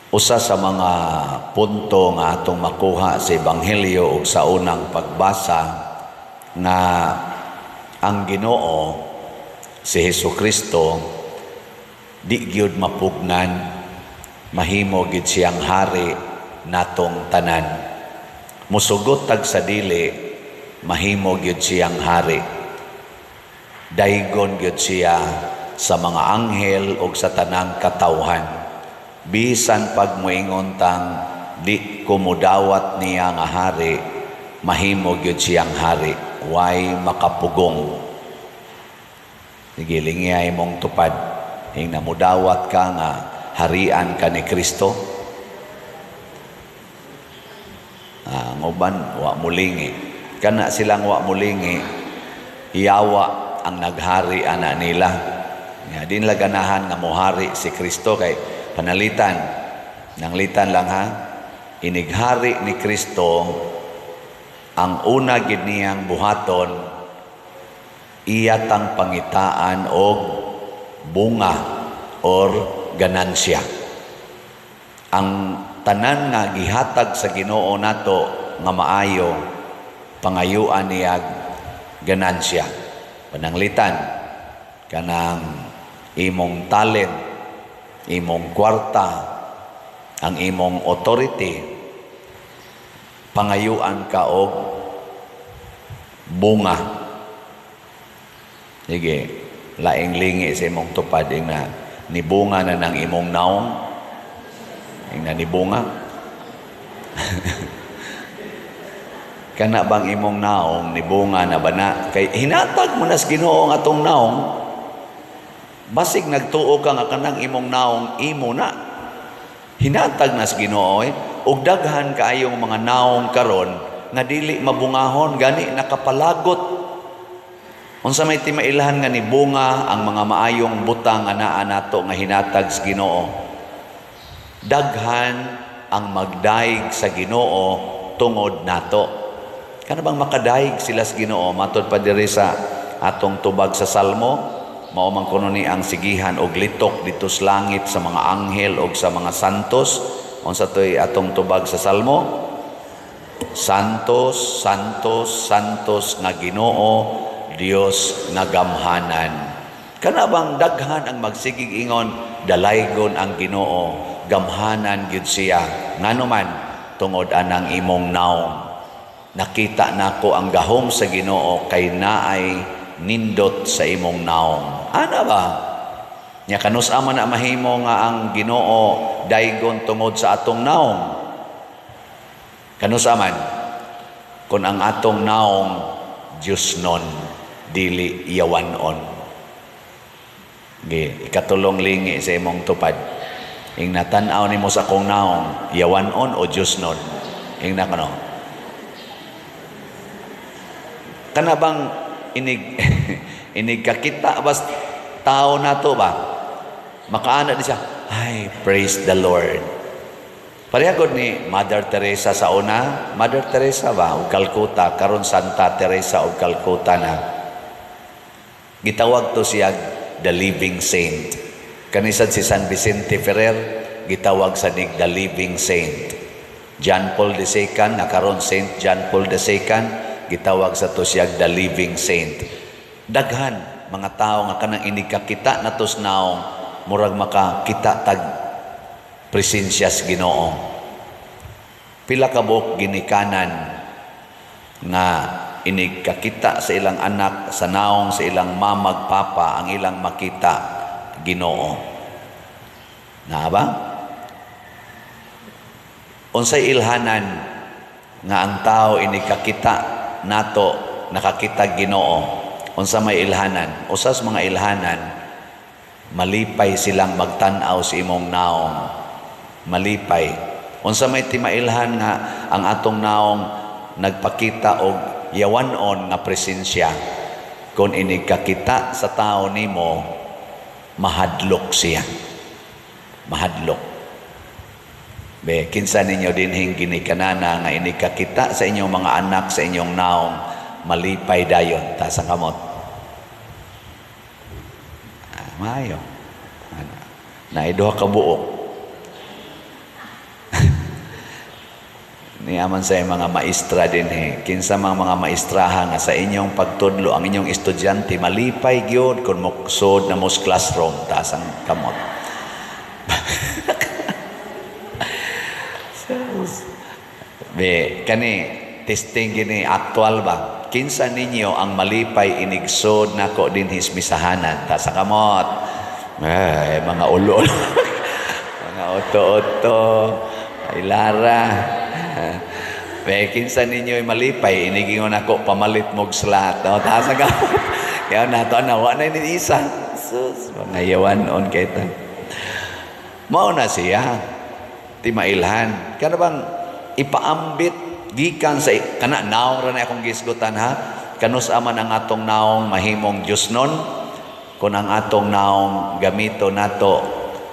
Usa sa mga punto nga atong makuha sa Ebanghelyo ug sa unang pagbasa nga ang Ginoo si Hesukristo di gyud mapugnan, mahimo gid siyang hari natong tanan. Musugot tag sa dili, mahimo gyud siyang hari. Daygon gyud siya sa mga anghel ug sa tanang katawhan. Bisan pag moingon tang di ko mudawat niya nga hari, mahimo gyud siyang hari, way makapugong. Sige, lingay mong tupad, hing namudawat ka nga harian ka ni Kristo. Nguban, wa mulingi. Kana silang wa mulingi, iyawa ang naghari ana nila. Nga din laganahan nga mohari si Kristo kay panalitan, nanglitan lang ha, inighari ni Kristo, ang una gid niyang buhaton, iyatang pangitaan o bunga or ganansya. Ang tanan nga gihatag sa Ginoo nato nga maayo, pangayuan niya ganansya. Pananglitan, kanang imong talent, imong kwarta, ang imong authority, pangayuan ka og bunga. Sige, laing lingi sa imong tupad na nibunga na ng imong naong, na nibunga. Kana bang imong naong nibunga na ba na? Kay hinatag mo na sa Ginoo ang atong naong, basig nagtuo ka nga kanang imong naong imo na. Hinatag na sa Ginoo ug daghan kaayong mga naong karon nga dili mabungahon, gani nakapalagot. Unsa may timailhan nga ni bunga ang mga maayong butang anaa nato nga hinatag sa Ginoo. Daghan ang magdaig sa Ginoo tungod nato. Kana bang makadaig sila sa Ginoo matud pa diri sa atong tubag sa Salmo? Mao man kuno ni ang sigihan og litok dito sa langit sa mga anghel og sa mga santos. Unsa toy atong tubag sa Salmo? Santos, santos, santos nga Ginoo, Dios nga gamhanan. Kana bang daghan ang magsigig ingon, dalaygon ang Ginoo, gamhanan gyud siya. Ngano man tungod anang imong naong. Nakita nako ang gahom sa Ginoo kay naay nindot sa imong naong. Ana ba? Nya kanus ama na mahimo nga ang Ginoo daygon tungod sa atong naong. Kanus man kun ang atong naong Dios non dili yawanon. Gi ikatulong lingi sa imong tupad. Ing natan-aw nimo sa akong naong, yawanon o Dios non? Ing nakano? Kana bang inig kakita bas tao nato ba? Makaana di siya, ay, praise the Lord. Parehagod ni Mother Teresa sa una, Mother Teresa ba, o Calcutta, karon Santa Teresa o Calcutta na. Gitawag to siya the living saint. Kanisan si San Vicente Ferrer, gitawag sa nig the living saint. John Paul II, na karon Saint John Paul II, gitawag sa to siya the living saint. Daghan mga tao nga kanang inikakita natos naong murag makakita tag presensya sa Ginoo. Pila ka buok ginikanan nga inikakita sa ilang anak sa naong sa ilang mamag papa ang ilang makita Ginoo. Na ba? Unsay ilhanan nga ang tao inikakita nato nakakita Ginoo? Unsa may ilhanan? Usas mga ilhanan, malipay silang magtan-aw sa imong naong. Malipay. Unsa may timailhan nga ang atong naong nagpakita og yawanon nga presensya. Kung inigkakita sa tao nimo, mahadlok siya. Mahadlok. Be, kinsa ninyo dinhing ginikanana nga inikakita sa inyong mga anak sa inyong naong, malipay dayon ta sa kamot. Maayo. Na iduha ka buok. niyaman sa mga maestra din kinsa mga maestraha nga sa inyong pagtudlo ang inyong estudyante malipay gyud kun moksod na mos classroom taas ang kamot. Be kani testing gini aktual ba kinsa ninyo ang malipay inigsod nako din hismisahanan ta sa kamot. Ay mga ulo. Mga oto-oto ay lara. Be kinsa ninyo ay malipay inigingon ako pamalit mog slat no ta sa kamot. Kaya nato nawa na ni isa. Sus mga yawanon kay ta. Mao na siya ti mailhan kana bang ipaambit gikan sa kana naong ra na akong gisgutan ha kanus aman ang atong naong mahimong Dios nun kun ang atong naong gamito nato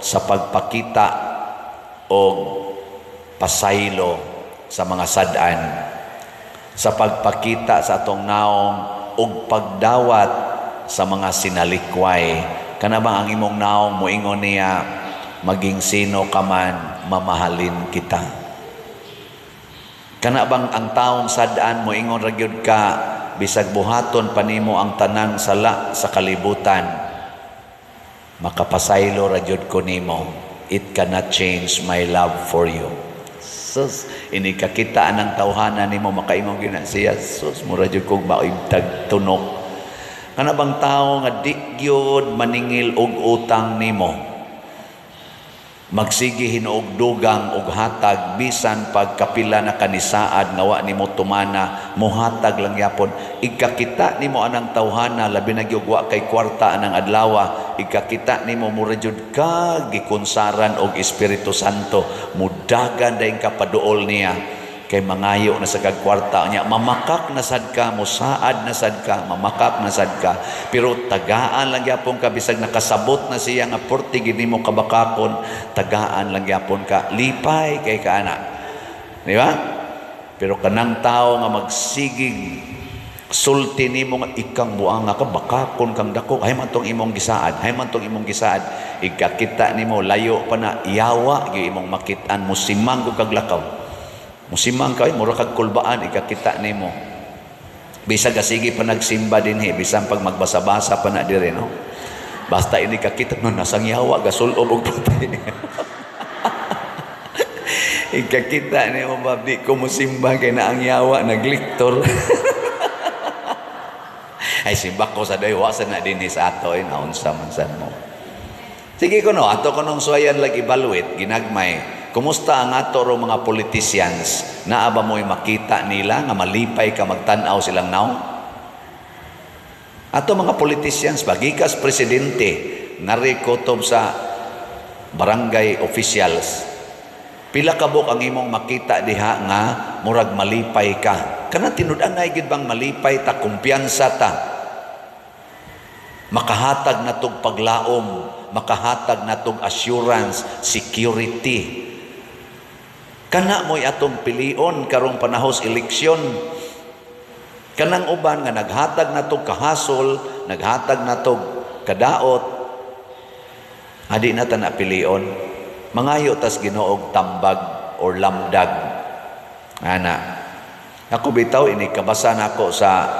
sa pagpakita o pasaylo sa mga sad-an sa pagpakita sa atong naong og pagdawat sa mga sinalikway kana bang ang imong naong moingon niya maging sino ka man mamahalin kita. Kana bang ang taong sad-an mo ingon ra gyud ka bisag buhaton panimo ang tanang sala sa kalibutan makapasaylo ra gyud ko nimo. It cannot change my love for you. Sus ini kakita anang tawhana nimo makaingon gyud na siya sus mura gyud kog maibtag tunok. Kana bang tawo nga di gyud maningil og utang nimo magsige hinuog dugang og hatag bisan pagkapila na kanisaad nga wa nimo tumana mohatag lang yapon igkakita nimo anang tawhana labi na gyud wa kay kwarta anang adlaw igkakita nimo mura jud ka gikonsaran og Espiritu Santo mudagan dayon ka paduol niya kay mangayo na sa kagkwarta niya mamakak na sad ka mosaad na sad ka mamakak na sad ka pero tagaan lang gyapon ka bisag nakasabot na siya nga porti gid nimo kabakakon tagaan lang gyapon ka lipay kay kaana di ba pero kanang tao nga magsigig sulti nimo nga ikang buang nga ka bakakon kang dako hay man tong imong gisaad hay man tong imong gisaad igkakita nimo layo pa na yawa gyud imong makit-an musimang kog kaglakaw musimang kay mura kag kulbaan ikakita nimo bisag sige pa nagsimba dinhi bisan pag magbasa-basa pa na dire no basta ini kakita no nasang yawa gasulob og patay ikakita nimo babdi ko musimba kay na ang yawa nagliktor ay simba ko sa dayo sa na dinhi sa ato naunsa man sad mo sige ko no ato ko nung suwayan lag evaluate ginagmay. Kumusta ang ato ro mga politicians? Naa ba mo'y makita nila nga malipay ka magtanaw silang naong? Ato mga politicians, bagikas presidente, narikotob sa barangay officials, pila kabok ang imong makita diha nga murag malipay ka. Kana tinud-an na gid bang malipay ta, kumpiyansa ta. Makahatag na tog paglaom, makahatag na tog assurance, security. Kana mo'y atong pilion karong panahos eleksyon. Kanang uban nga naghatag na tog kahasol, naghatag na tog kadaot, adi na ta na pilion. Mangayo tas Ginoog tambag or lamdag. Ana. Ako bitaw ini kabasa nako sa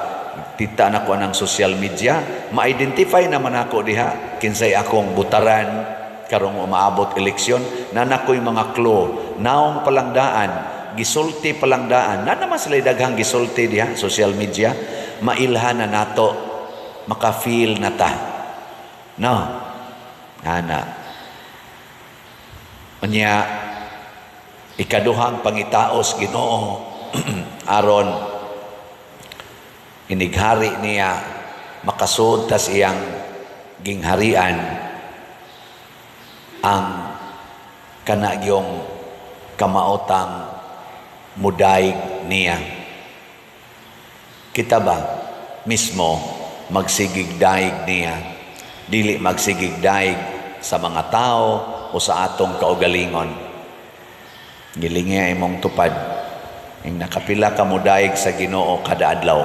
tita nako anang social media, ma-identify naman ako diha kinsay akong butaran karong umaabot eleksyon na nakoy mga clue naong palangdaan gisulti palangdaan na naman sila daghang gisulti diha social media mailhan na nato maka-feel na ta no ana unya ikaduhang pangitaos Ginoo aron inighari niya makasud tas iyang gingharian ang kanagyong kamaotang mudaig niya. Kita ba mismo magsigigdaig niya, dili magsigigdaig sa mga tao o sa atong kaugalingon. Gilingi imong tupad, yung nakapila ka mudaig sa Ginoo kada adlaw.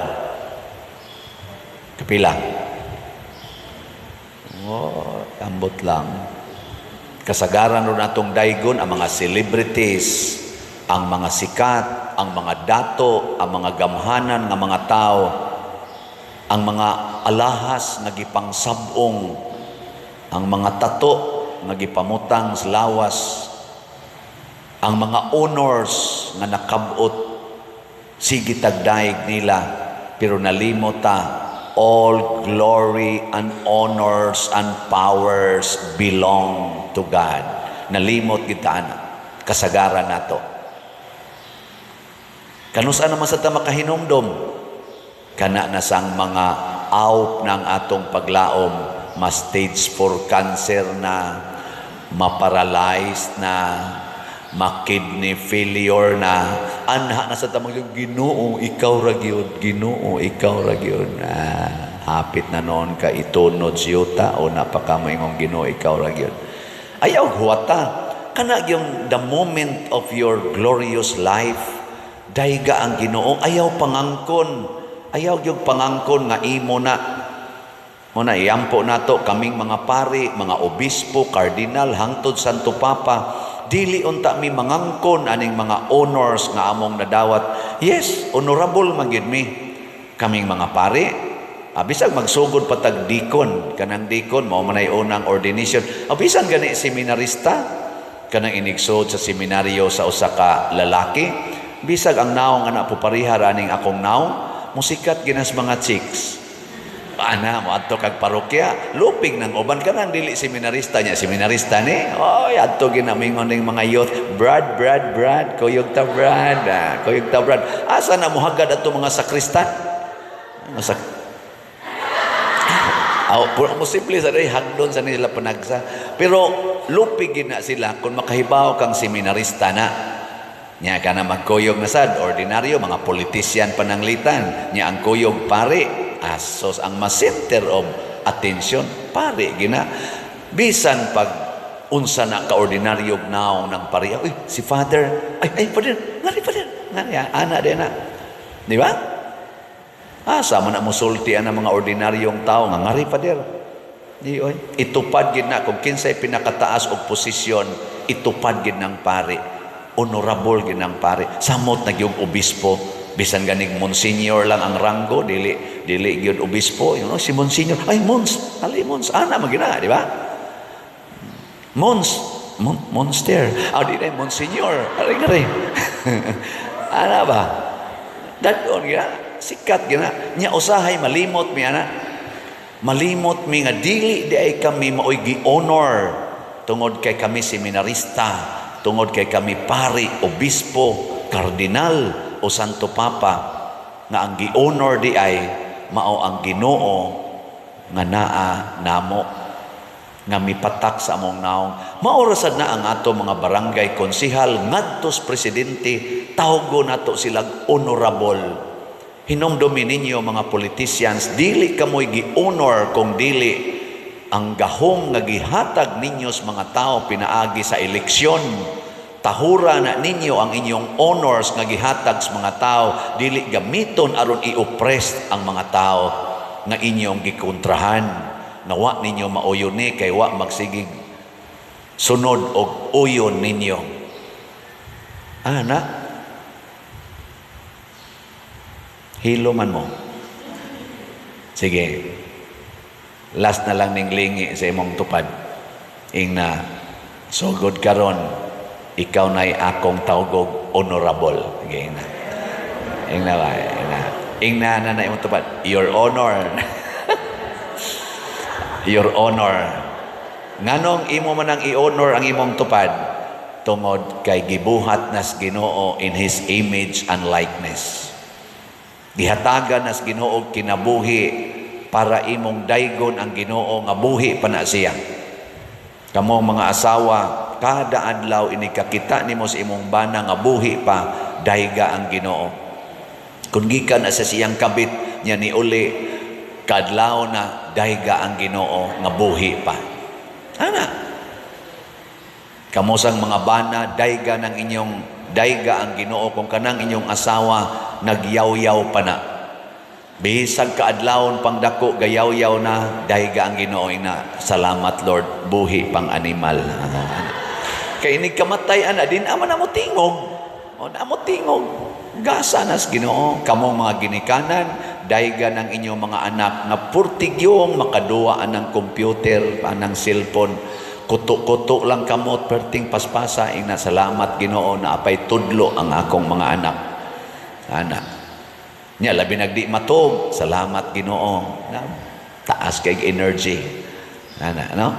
Kapila? Oh, ambot lang. Kasagaran ron atong daygon ang mga celebrities ang mga sikat, ang mga dato, ang mga gamhanan nga mga tao, ang mga alahas nga gipangsabong, ang mga tato nga gipamutang sa lawas, ang mga honors nga nakabot, sige tagdaig nila, pero nalimot ta, all glory and honors and powers belong to God. Nalimot kita na, kasagaran nato. Kanusa naman sa ta makahinumdom? Kana na sang mga out ng atong paglaom, ma-stage 4 cancer na, ma-paralyzed na, ma-kidney failure na, anha na sa tamang yung Ginoo, ikaw ra gyud, Ginoo, ikaw ra gyud. Hapit na noon ka itunod siyuta o napakamayngong Ginoo, ikaw ra gyud. Ayaw huwata, kana yung the moment of your glorious life, dayga ang Ginoo, ayaw pangangkon, ayaw yung pangangkon nga imo na. Muna, iyampo nato kaming mga pari, mga obispo, kardinal, hangtod Santo Papa, dili unta mi mangangkon aning mga honors nga among nadawat. Yes, honorable magyud mi kaming mga pari. Bisag magsugod patag dikon, kanang dikon mao manay unang ordination. Bisan gani seminarista, kanang inigsod sa seminaryo sa usa ka lalaki, bisag ang naong anak po pariha raning akong naong, musikat ginas mga chicks. Ana mo adto kag parokya, lupig nang uban ka nang dili seminarista niya, seminarista ni. Oy, adto ginamingon ning mga youth, Brad, kuyog ta Brad, kuyog ta Brad. Asa na mohagad adto mga sakristan? Puro mo simple sa rin, hagdon sa nila panagsa. Pero lupig na sila kung makahibaw kang seminarista na. Nya ka na magkuyog na sad, ordinaryo, mga politisyan pananglitan. Nya ang kuyog pare, asos ang ma-center of attention, pare, gina. Bisan pag unsa na ka-ordinaryo naong ng pare, uy, si father, ay, father, ngari, ana din na. Di ba? Sama na musultian ang mga ordinaryong tao nga ngari pader. Di oy, itupad gid na kung kinsay pinakataas og posisyon, itupad gid ng pare. Honorable gid ng pare. Samot na gyud obispo, bisan ganing monsignor lang ang ranggo, dili gyud obispo, si monsignor, ay mons, ana magina, di ba? Monster. Di na monsignor. Ari. Ana ba? Dadon gina. Sikat gina, nya usahay malimot mi ana. Malimot mi nga dili di ay kami maoy gi-honor tungod kay kami seminarista, tungod kay kami pari, obispo, kardinal o Santo Papa, nga ang gi-honor di ay mao ang Ginoo nga naa namo, nga mipatak sa among naong. Maorasad na ang ato mga barangay konsihal ngadtos presidente, tawgo nato silang honorable. Hinumdumi ninyo mga politicians, dili kamoy gi-honor kung dili ang gahom nga gihatag ninyo sa mga tao pinaagi sa eleksyon. Tahura na ninyo ang inyong honors nga gihatag sa mga tao, dili gamiton aron i-oppress ang mga tao nga inyong gikontrahan. Nawa ninyo mauyon ni kay wa magsigig sunod og uyon ninyo. Ana, hilo man mo. Sige. Last na lang ning lingi sa imong tupad. Ing na sugod karon, ikaw na'y akong tawgog honorable. Sige, ing na. Ing na imong tupad. Your honor. Your honor. Nganong imo man ang i-honor ang imong tupad tungod kay gibuhat nas Ginoo in His image and likeness. Gihatagan nas Ginoo kinabuhi para imong daygon ang Ginoo nga buhi pa na siya. Kamo mga asawa, kada adlaw inikakita nimo sa imong bana nga buhi pa, dayga ang Ginoo. Kung gikan sa siyang kabit nya ni uli, kadlaw na dayga ang Ginoo nga buhi pa. Ana. Kamo sang mga bana, dayga ng inyong dayga ang Ginoo kung kanang inyong asawa nagyaw-yaw pa na. Bisag kaadlawon pang dako gayaw-yaw na, dayga ang Ginoo ina. Salamat Lord, buhi pang animal. Kay ini kamatay ana din ama na mo tingog. O namo tingog, gasa nas Ginoo, kamong mga ginikanan, daygan ang inyong mga anak nga purtigyong makaduwa ng computer, anang cellphone, kuto-kuto lang kamot, perting paspasa, ina salamat Ginoo na apay tudlo ang akong mga anak. Anak. Nya labi nagdi matog, salamat Ginoo. Na, taas kay energy. Ana, no?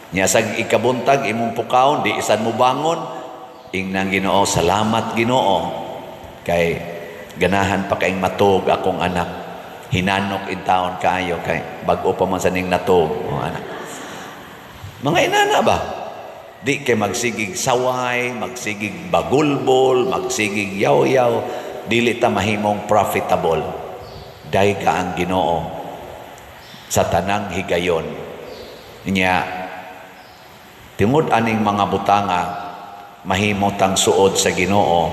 Nya sag ikabuntag imong pukaon, di isan mo bangon, ingnang Ginoo, salamat Ginoo. Kay ganahan pa kayong matog akong anak. Hinanok in taon kayo kay bag-o pa man sa ning natog. O, anak. Mga inana ba? Di kay magsigig saway, magsigig bagulbol, magsigig yaw-yaw, dili ta mahimong profitable. Dahil ka ang Ginoo sa tanang higayon. Nya, tungod aning mga butanga, mahimotang suod sa Ginoo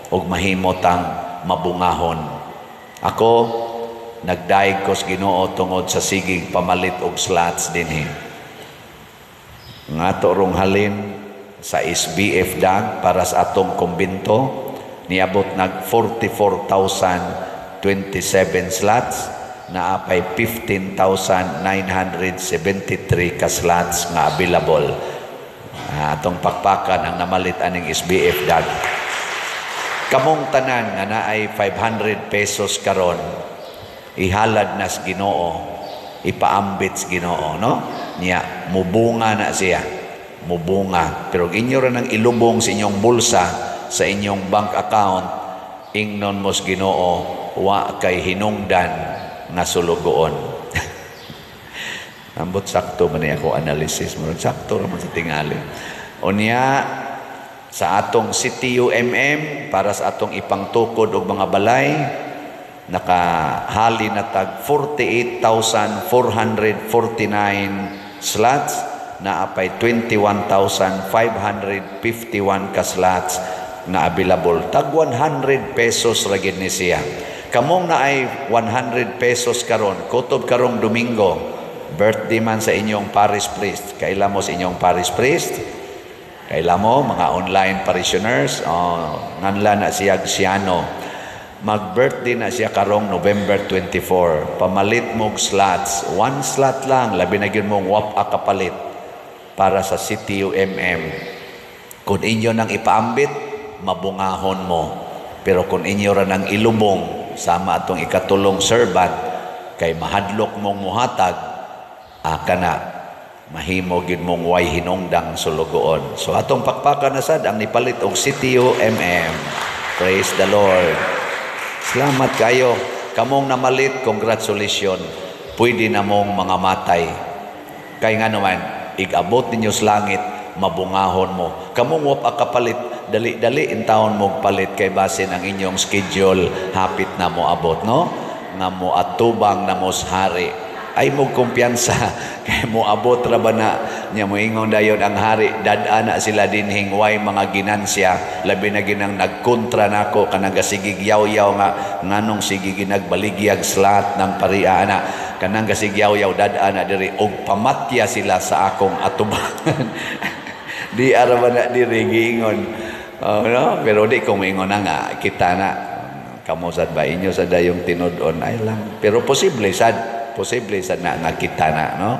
ug mahimotang mabungahon. Ako, nagdaig ko sa Ginoo tungod sa sigig pamalit og slots dinhi. Nga rong halin sa SBF dag para sa atong kumbento, niabot nag 44,027 slots, na apay 15,973 ka slots nga available. Atong pakpakan ang namalit aning SBF dag. Kamong tanan nga naay 500 pesos karon, ihalad nas Ginoo, ipaambit sa Ginoo, no? Niya mubunga na siya, mubunga. Pero inyo ra nang ilubong sa inyong bulsa, sa inyong bank account, ingnon mos Ginoo, wa kay hinungdan nga sulugoon. Ambot sakto man ako analysis mo, sakto raman sa tingali. Unya sa atong CTUMM para sa atong ipangtukod og mga balay, nakahali na tag 48,449 slots, na apay 21,551 ka slots na available. Tag 100 pesos ra gid ni siya. Kamong na ay 100 pesos karon, kutob karong Domingo, birthday man sa inyong parish priest. Kaila mo sa inyong parish priest? Kaila mo, mga online parishioners, nganla na siya Siano. Mag-birthday na siya karong November 24. Pamalit mong slots. One slot lang, labi na yun mong wap-a kapalit para sa CTUMM. Kung inyo nang ipaambit, mabungahon mo. Pero kung inyo ra nang ilubong, sama atong ikatulong servant, kay mahadlok mong muhatag, kana mahimo gid mong way hinungdang sulugoon. So atong pakpakan na sad ang nipalit og CTUMM. Praise the Lord. Salamat kayo. Kamong namalit, congratulations. Pwede na mong mga matay. Kay nga naman, igabot ninyo sa langit, mabungahon mo. Kamong wap akapalit, dali-dali in taon mo palit kay basin ang inyong schedule, hapit na mo abot, no? Nga mo atubang na mo sa hari. Ay mo kumpiyansa kay mo abot ra ba na nya mo ingon dayon ang hari, dad-ana sila dinhing way mga ginansya, labi na ginang nagkontra nako kanang gasigig yaw-yaw nga nganong sige ginagbaligiyag slat ng pariya ana, kanang gasigyaw-yaw dad-ana diri og pamatya sila sa akong atubangan. Di ara ba na diri giingon. No? Pero di ko maingon na nga, kita na, kamusad ba inyo sa dayong tinudon, ay lang. Pero posible sad na nga kita na, no?